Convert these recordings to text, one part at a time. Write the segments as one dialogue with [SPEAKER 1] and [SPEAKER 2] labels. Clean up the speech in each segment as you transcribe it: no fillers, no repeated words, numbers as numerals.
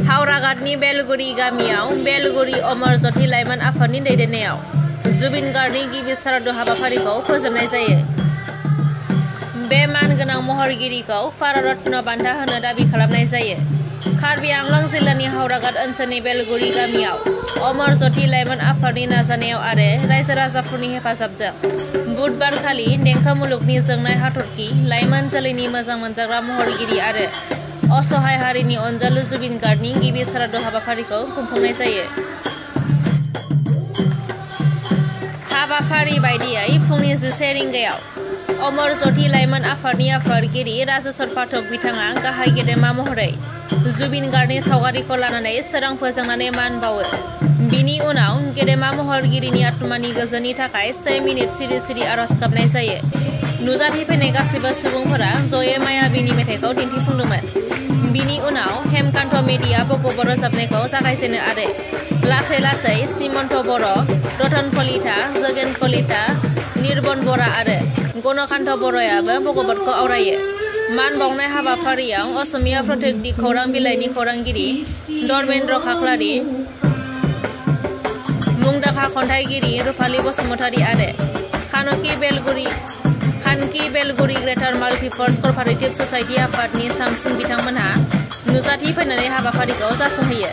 [SPEAKER 1] हावराघाटनि बेलगुरि गामियाव बेलगुरि अमर ज्योति लाइमोन आफादनि दैदेननायाव जुबिन गार्गनि गिबि सारादु हाबाफारिखौ फोजोबनाय जायो। बे मानगोनां महरगिरिखौ भारत रत्न बान्था होनो दाबि खालामनाय जायो। कार्बि आंलं जिल्लानि हावराघाट ओनसोलनि बेलगुरि गामियाव अमर ज्योति लाइमोन आफादनि नाजानायाव आरो रायजो राजाफोरनि हेफाजाबजों बुधबारखालि देंखो मुलुगनि जोंनाय हाथरखि लाइमोन जोलैनि मोजां मोनजाग्रा महरगिरि आरो असहाय हारिनि अनजालु जुबिन गार्गनि गिबि सारादु हाबाफारिखौ खुंफुंनाय जायो। हाबाफारि बायदियै फुंनि 11 रिंगायाव अमर ज्योति लाइमोन आफादनि आफादगिरि राजेश्वर पाठक बिथाङा गाहाय गेदेमा महरै जुबिन गार्गनि सावगारिखौ लानानै सोरां फोजोंनानै मान बावो। बिनि उनाव गेदेमा महरगिरिनि आत्मानि गोजोननि थाखाय 1 मिनिट सिरि सिरि आरज गाबनाय जायो। नुजाथिफैनाय गासिबो सुबुंफोरा जयै मायाबिनि मेथाइखौ दिन्थिफुंदोंमोन। बिनि उनाव हेमकान्त मेडिया भगवत रोजाबनायखौ जागायजेनो आरो लासै लासै सिमन्त बर', रतन कलिता, जोगेन कलिता, निर्बन बरा आरो गणकान्त बर'याबो भगवतखौ आवरायो। मान बावनाय हाबाफारियाव असमिया प्रतिनिधि खौरां बिलाइनि खौरांगिरि धर्मेन्द्र खाख्लारि, मुंदांखा खन्थाइगिरि रुफाली बसुमतारी आरो खानकि बेलगुरि ग्रेटार माल्टिपार्पस क'अपारेटिभ ससाइटि आफादनि सामसिं बिथांमोनहा नुजाथिफैनानै हाबाफारिखौ जाफुंहोयो।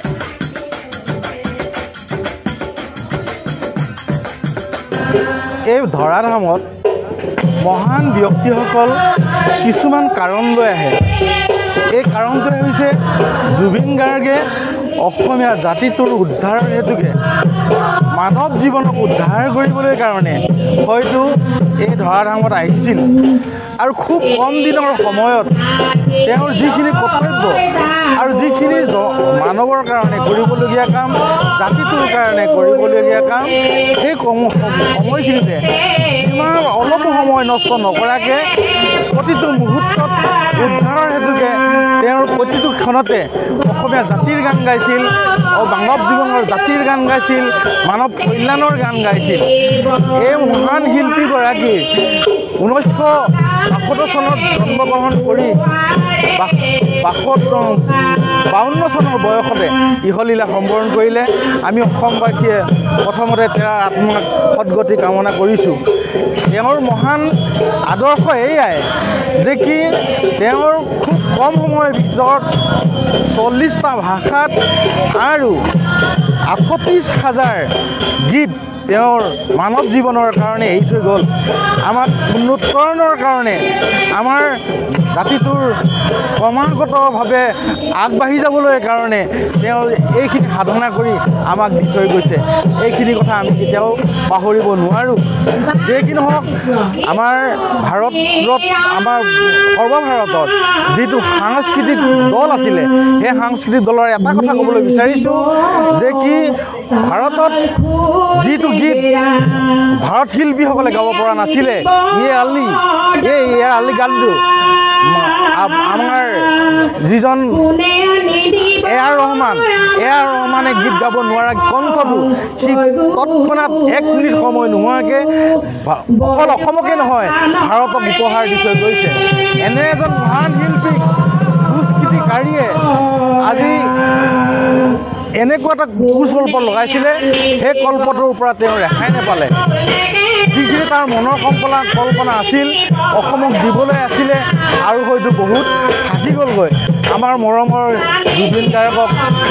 [SPEAKER 2] এই ধৰাধামত মহান ব্যক্তিসকল কিছুমান কাৰণ লৈ আহে। এই কাৰণটোৱে হৈছে জুবিন গাৰ্গে অসমীয়া জাতিটোৰ উদ্ধাৰৰ হেতুকে মানৱ জীৱনক উদ্ধাৰ কৰিবলৈ কাৰণে হয়তো এই ধৰাধামত আহিছিল আৰু খুব কম দিনৰ সময়ত তেওঁৰ যিখিনি কৰ্তব্য আৰু যিখিনি মানৱৰ কাৰণে কৰিবলগীয়া কাম, জাতিটোৰ কাৰণে কৰিবলগীয়া কাম, সেই সময়খিনিতে যিমান অলপ সময় নষ্ট নকৰাকৈ প্ৰতিটো মুহূৰ্তত উদ্ধাৰৰ হেতুকে তেওঁৰ প্ৰতিটো ক্ষণতে অসমীয়া জাতিৰ গান গাইছিল, মানৱ জীৱনৰ জাতিৰ গান গাইছিল, মানৱ কল্যাণৰ গান গাইছিল। এই মহান শিল্পীগৰাকী 1962 চনত জন্মগ্ৰহণ কৰি 52 চনৰ বয়সতে ইহলীলা সম্বৰণ কৰিলে। আমি অসমবাসীয়ে প্ৰথমতে তেওঁৰ আত্মাক সদগতি কামনা কৰিছোঁ। তেওঁৰ মহান আদৰ্শ এয়াই যে কি তেওঁৰ খুব কম সময়ৰ ভিতৰত 40টা ভাষাত আৰু 38,000 গীত তেওঁৰ মানৱ জীৱনৰ কাৰণে এৰি থৈ গ'ল। আমাক উন্নতকৰণৰ কাৰণে, আমাৰ জাতিটোৰ ক্ৰমাগতভাৱে আগবাঢ়ি যাবলৈ কাৰণে তেওঁ এইখিনি সাধনা কৰি আমাক দি থৈ গৈছে। এইখিনি কথা আমি কেতিয়াও পাহৰিব নোৱাৰোঁ। যে কি নহওক, আমাৰ ভাৰতত, আমাৰ সৰ্বভাৰতত যিটো সাংস্কৃতিক দল আছিলে, সেই সাংস্কৃতিক দলৰ এটা কথা ক'বলৈ বিচাৰিছোঁ যে কি ভাৰতত যিটো গীত ভাৰত শিল্পীসকলে গাব পৰা নাছিলে, ইয়ে আলি গানটো আমাৰ যিজন এ.আৰ. ৰহমানে গীত গাব নোৱাৰা কণ্ঠটো সি তৎক্ষণাত 1 মিনিট সময় নোহোৱাকৈ অকল অসমকে নহয় ভাৰতক উপহাৰ দি থৈ গৈছে। এনে এজন মহান শিল্পীক দুষ্কৃতিকাৰীয়ে আজি এনেকুৱা এটা কুকল্প লগাইছিলে, সেই কল্পটোৰ পৰা তেওঁ ৰেহাই নাপালে। যিখিনি তাৰ মনৰ কল্পনা আছিল, অসমক দিবলৈ আছিলে আৰু হয়তো বহুত থাকি গ'লগৈ। আমাৰ মৰমৰ জুবিন গাৰ্গক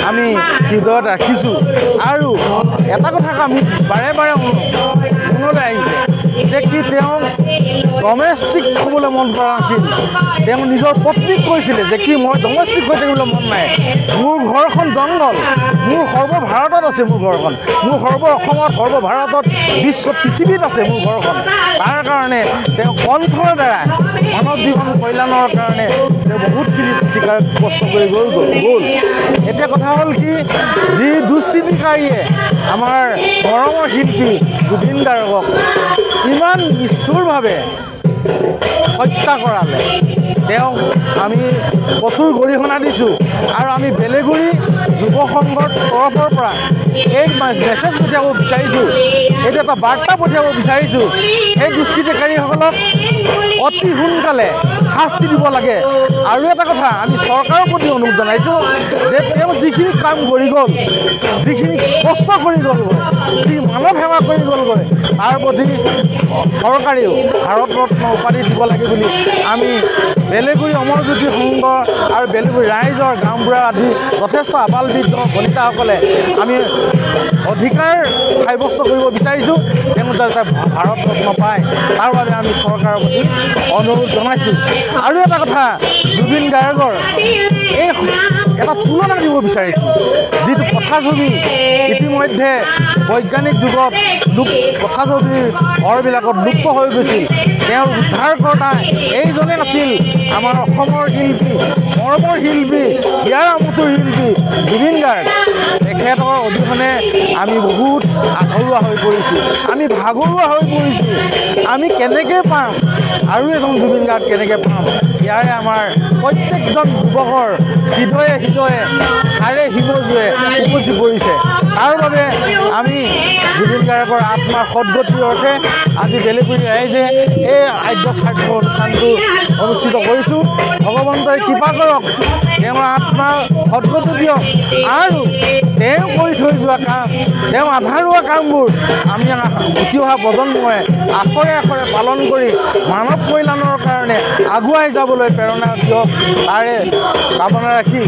[SPEAKER 2] আমি হৃদয়ত ৰাখিছোঁ। আৰু এটা কথা আমি বাৰে বাৰে মনলৈ আহিছে যে কি তেওঁ ডমেষ্টিক হ'বলৈ মন কৰা নাছিল। তেওঁ নিজৰ পত্নীক কৈছিলে যে কি মই ডমেষ্টিক হৈ থাকিবলৈ মন নাই, মোৰ ঘৰখন জংঘল, মোৰ সৰ্বভাৰতত আছে মোৰ ঘৰখন, মোৰ অসমত, সৰ্বভাৰতত, বিশ্ব পৃথিৱীত আছে মোৰ ঘৰখন। তাৰ কাৰণে তেওঁ কণ্ঠৰ দ্বাৰা মানৱ জীৱন কল্যাণৰ কাৰণে তেওঁ বহুতখিনি কষ্ট কৰি গ'ল। এতিয়া কথা হ'ল কি, যি দুষ্কৃতিকাৰীয়ে আমাৰ মৰমৰ শিল্পী জুবিন গাৰ্গক ইমান নিষ্ঠুৰভাৱে হত্যা কৰালে, তেওঁক আমি কঠোৰ গৰিহণা দিছোঁ। আৰু আমি বেলেগুৰি যুৱ সংঘৰ তৰফৰ পৰা এই মেছেজ পঠিয়াব বিচাৰিছোঁ, এইটো এটা বাৰ্তা পঠিয়াব বিচাৰিছোঁ, এই দুষ্কৃতিকাৰীসকলক অতি সোনকালে শাস্তি দিব লাগে। আৰু এটা কথা আমি চৰকাৰৰ প্ৰতি অনুৰোধ জনাইছোঁ যে তেওঁ যিখিনি কাম কৰি গ'ল, যিখিনি কষ্ট কৰি গ'লগৈ, যি মানৱ সেৱা কৰি গ'লগৈ, তাৰ প্ৰতি চৰকাৰেও ভাৰত ৰত্ন উপাধি দিব লাগে বুলি আমি বেলেগুৰি অমৰজ্যোতি সংঘ আৰু বেলেগুৰি ৰাইজৰ গাঁওবুঢ়া আদি যথেষ্ট আবালবৃদ্ধ বনিতাসকলে আমি অধিকাৰ সাব্যস্ত কৰিব বিচাৰিছোঁ। তেওঁ যাতে ভাৰত ৰত্ন পায় তাৰ বাবে আমি চৰকাৰৰ প্ৰতি অনুৰোধ জনাইছোঁ। আৰু এটা কথা, জুবিন গাৰ্গৰ এই এটা তুলনা দিব বিচাৰিছোঁ। যিটো কথাছবি ইতিমধ্যে বৈজ্ঞানিক যুগত কথাছবিৰ ঘৰবিলাকত লুপ্ত হৈ গৈছিল, তেওঁৰ উদ্ধাৰকৰ্তা এইজনে আছিল আমাৰ অসমৰ শিল্পী, মৰমৰ শিল্পী, হিয়াৰ আমঠুৰ শিল্পী জুবিন গাৰ্গ। তেখেতৰ অবিহনে আমি বহুত আধৰুৱা হৈ পৰিছোঁ, আমি ভাগৰুৱা হৈ পৰিছোঁ। আমি কেনেকৈ পাম আৰু এজন জুবিন গাৰ্গ কেনেকৈ পাম? ইয়াৰে আমাৰ প্ৰত্যেকজন যুৱকৰ হৃদয়ে হৃদয়ে হাড়ে হিমজুৱে উপচি পৰিছে। তাৰ বাবে আমি জুবিন গাৰ্গৰ আত্মাৰ সদ্গতিৰ অৰ্থে আজি বেলেগুৰি ৰাইজে এই আদ্য শ্ৰাদ্ধ অনুষ্ঠানটো অনুষ্ঠিত কৰিছোঁ। ভগৱন্তই কৃপা কৰক, তেওঁৰ আত্মাৰ সদ্গতি দিয়ক আৰু তেওঁ কৰি থৈ যোৱা কাম, তেওঁ আধাৰুৱা কামবোৰ আমি উঠি অহা প্ৰজন্মই আখৰে আখৰে পালন কৰি মানৱ কল্যাণৰ কাৰণে আগুৱাই যাবলৈ প্ৰেৰণা দিয়ক, তাৰে কামনা ৰাখি